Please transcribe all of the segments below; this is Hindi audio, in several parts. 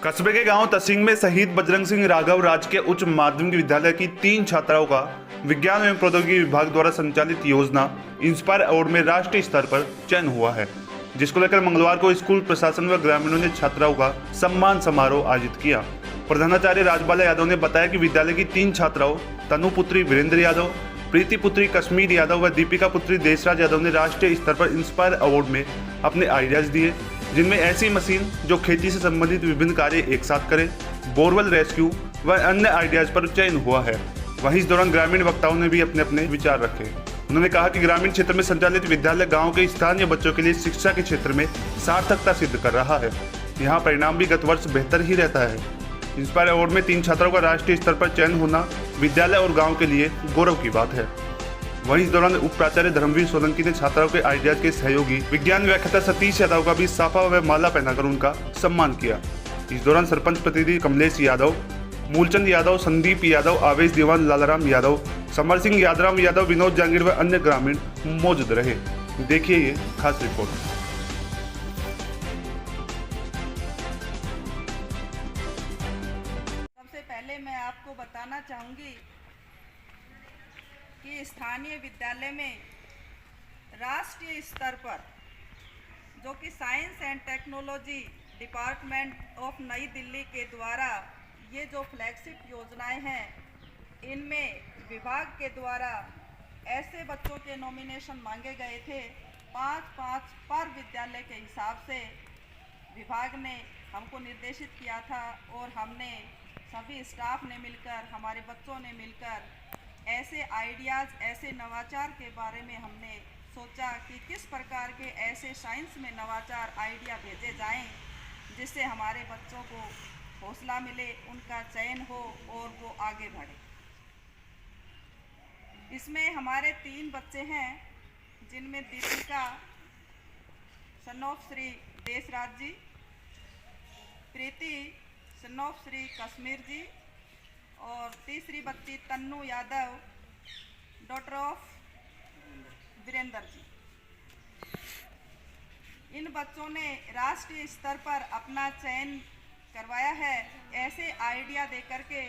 कस्बे के गांव तसिंग में शहीद बजरंग सिंह राघव राजकीय उच्च माध्यमिक विद्यालय की 3 छात्राओं का विज्ञान एवं प्रौद्योगिकी विभाग द्वारा संचालित योजना इंस्पायर अवार्ड में राष्ट्रीय स्तर पर चयन हुआ है, जिसको लेकर मंगलवार को स्कूल प्रशासन व ग्रामीणों ने छात्राओं का सम्मान समारोह आयोजित किया। प्रधानाचार्य राजबाला यादव ने बताया कि विद्यालय की 3 छात्राओं तनु पुत्री वीरेंद्र यादव, प्रीति पुत्री कश्मीर यादव व दीपिका पुत्री देशराज यादव ने राष्ट्रीय स्तर पर इंस्पायर अवार्ड में अपने आइडियाज दिए, जिनमें ऐसी मशीन जो खेती से संबंधित विभिन्न कार्य एक साथ करे, बोरवेल रेस्क्यू व अन्य आइडियाज पर चयन हुआ है। वहीं इस दौरान ग्रामीण वक्ताओं ने भी अपने अपने विचार रखे। उन्होंने कहा कि ग्रामीण क्षेत्र में संचालित विद्यालय गांव के स्थानीय बच्चों के लिए शिक्षा के क्षेत्र में सार्थकता सिद्ध कर रहा है। यहाँ परिणाम भी गत वर्ष बेहतर ही रहता है। इंस्पायर अवार्ड में 3 छात्राओं का राष्ट्रीय स्तर पर चयन होना विद्यालय और गाँव के लिए गौरव की बात है। वहीं इस दौरान उप प्राचार्य धर्मवीर सोलंकी ने छात्राओं के आइडियाज के सहयोगी विज्ञान व्याख्याता सतीश यादव का भी साफा व माला पहनाकर उनका सम्मान किया। इस दौरान सरपंच प्रतिनिधि कमलेश यादव, मूलचंद यादव, संदीप यादव, आवेश दीवान, लालाराम यादव, समर सिंह यादराम यादव, विनोद जांगीर व अन्य ग्रामीण मौजूद रहे। देखिए ये खास रिपोर्ट। सबसे पहले मैं आपको बताना चाहूँगी कि स्थानीय विद्यालय में राष्ट्रीय स्तर पर जो कि science and technology department of नई दिल्ली के द्वारा ये जो फ्लैगशिप योजनाएं हैं, इनमें विभाग के द्वारा ऐसे बच्चों के नॉमिनेशन मांगे गए थे 5-5 पर विद्यालय के हिसाब से विभाग ने हमको निर्देशित किया था और हमने सभी स्टाफ ने मिलकर, हमारे बच्चों ने मिलकर ऐसे आइडियाज़, ऐसे नवाचार के बारे में हमने सोचा कि किस प्रकार के ऐसे साइंस में नवाचार आइडिया भेजे जाएं जिससे हमारे बच्चों को हौसला मिले, उनका चयन हो और वो आगे बढ़े। इसमें हमारे 3 बच्चे हैं, जिनमें Deepika son of Shri Deshraj ji, Preeti son of Shri Kashmir ji और तीसरी बच्ची तन्नू यादव डॉटर ऑफ वीरेंद्र जी। इन बच्चों ने राष्ट्रीय स्तर पर अपना चयन करवाया है। ऐसे आइडिया देकर के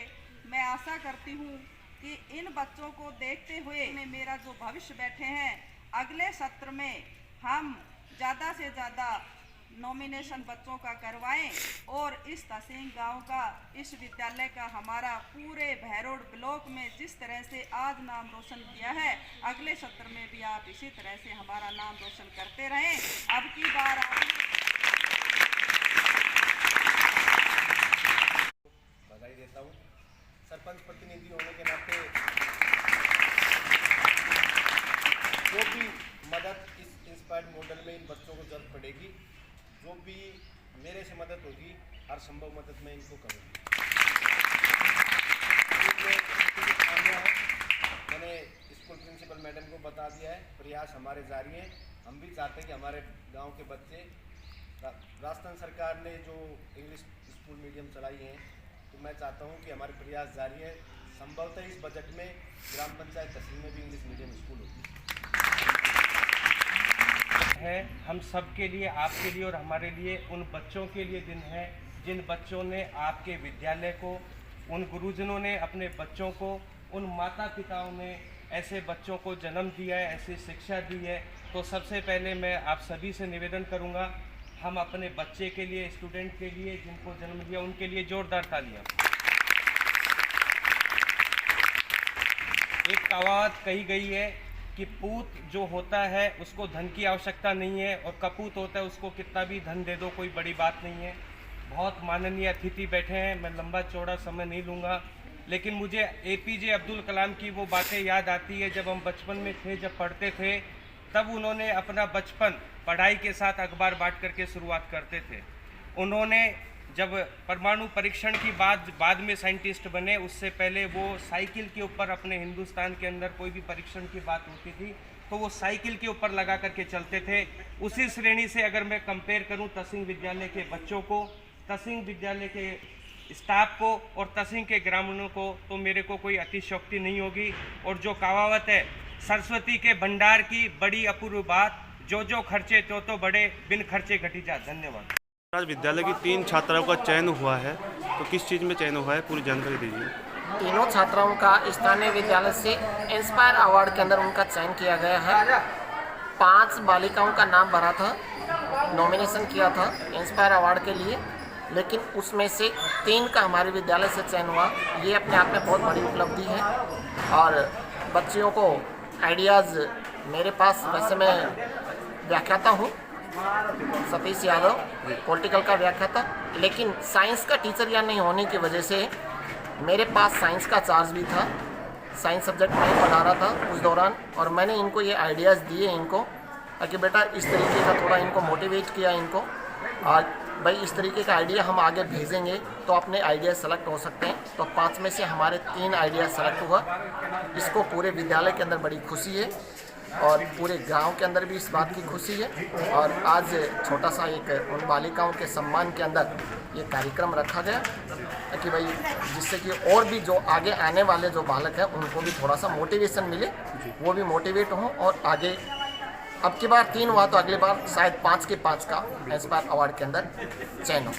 मैं आशा करती हूँ कि इन बच्चों को देखते हुए मेरा जो भविष्य बैठे हैं, अगले सत्र में हम ज़्यादा से ज़्यादा नॉमिनेशन बच्चों का करवाएं और इस तसिंग गांव का, इस विद्यालय का हमारा पूरे भैरोड ब्लॉक में जिस तरह से आज नाम रोशन किया है, अगले सत्र में भी आप इसी तरह से हमारा नाम रोशन करते रहें। अब की बार बधाई देता हूँ। सरपंच प्रतिनिधि होने के नाते जो भी मदद इस इंस्पायर्ड मॉडल में इन बच्चों को जरूरत पड़ेगी, जो भी मेरे से मदद होगी, हर संभव मदद मैं इनको करूँगी। मैंने स्कूल प्रिंसिपल मैडम को बता दिया है, प्रयास हमारे जारी हैं। हम भी चाहते हैं कि हमारे गांव के बच्चे, राजस्थान सरकार ने जो इंग्लिश स्कूल मीडियम चलाई हैं, तो मैं चाहता हूं कि हमारे प्रयास जारी है। संभवतः इस बजट में ग्राम पंचायत तहसील में भी इंग्लिश मीडियम स्कूल होगी है। हम सब के लिए, आपके लिए और हमारे लिए, उन बच्चों के लिए दिन है जिन बच्चों ने आपके विद्यालय को, उन गुरुजनों ने अपने बच्चों को, उन माता पिताओं ने ऐसे बच्चों को जन्म दिया है, ऐसी शिक्षा दी है। तो सबसे पहले मैं आप सभी से निवेदन करूंगा, हम अपने बच्चे के लिए, स्टूडेंट के लिए, जिनको जन्म दिया, उनके लिए जोरदार तालियां। एक कहावत कही गई है कि पूत जो होता है उसको धन की आवश्यकता नहीं है, और कपूत होता है उसको कितना भी धन दे दो कोई बड़ी बात नहीं है। बहुत माननीय अतिथि बैठे हैं, मैं लंबा चौड़ा समय नहीं लूँगा, लेकिन मुझे APJ अब्दुल कलाम की वो बातें याद आती है। जब हम बचपन में थे, जब पढ़ते थे, तब उन्होंने अपना बचपन पढ़ाई के साथ अखबार बांट करके शुरुआत करते थे। उन्होंने जब परमाणु परीक्षण की बाद में साइंटिस्ट बने, उससे पहले वो साइकिल के ऊपर, अपने हिंदुस्तान के अंदर कोई भी परीक्षण की बात होती थी तो वो साइकिल के ऊपर लगा करके चलते थे। उसी श्रेणी से अगर मैं कंपेयर करूं तसिंग विद्यालय के बच्चों को, तसिंग विद्यालय के स्टाफ को और तसिंग के ग्रामीणों को, तो मेरे को कोई अतिशयोक्ति नहीं होगी। और जो कहावत है, सरस्वती के भंडार की बड़ी अपूर्व बात, जो खर्चे तो बड़े, बिन खर्चे घटी जा। धन्यवाद। आज विद्यालय की 3 छात्राओं का चयन हुआ है, तो किस चीज़ में चयन हुआ है, पूरी जानकारी दीजिए। तीनों छात्राओं का स्थानीय विद्यालय से इंस्पायर अवार्ड के अंदर उनका चयन किया गया है। 5 बालिकाओं का नाम भरा था, नॉमिनेशन किया था इंस्पायर अवार्ड के लिए, लेकिन उसमें से 3 का हमारे विद्यालय से चयन हुआ। ये अपने आप में बहुत बड़ी उपलब्धि है और बच्चियों को आइडियाज़ मेरे पास, वैसे मैं व्याख्याता हूँ सतीश यादव, पॉलिटिकल का व्याख्याता, लेकिन साइंस का टीचर या नहीं होने की वजह से मेरे पास साइंस का चार्ज भी था। साइंस सब्जेक्ट मैं पढ़ा रहा था उस दौरान, और मैंने इनको ये आइडियाज़ दिए इनको, ताकि बेटा इस तरीके का थोड़ा इनको मोटिवेट किया इनको, और भाई इस तरीके का आइडिया हम आगे भेजेंगे तो अपने आइडिया सेलेक्ट हो सकते हैं। तो 5 में से हमारे 3 आइडिया सेलेक्ट हुआ। इसको पूरे विद्यालय के अंदर बड़ी खुशी है और पूरे गांव के अंदर भी इस बात की खुशी है। और आज छोटा सा एक उन बालिकाओं के सम्मान के अंदर ये कार्यक्रम रखा गया कि भाई जिससे कि और भी जो आगे आने वाले जो बालक हैं उनको भी थोड़ा सा मोटिवेशन मिले, वो भी मोटिवेट हों और आगे, अब की बार 3 हुआ तो अगली बार शायद 5 के 5 का इंस्पायर अवार्ड के अंदर चयन हो।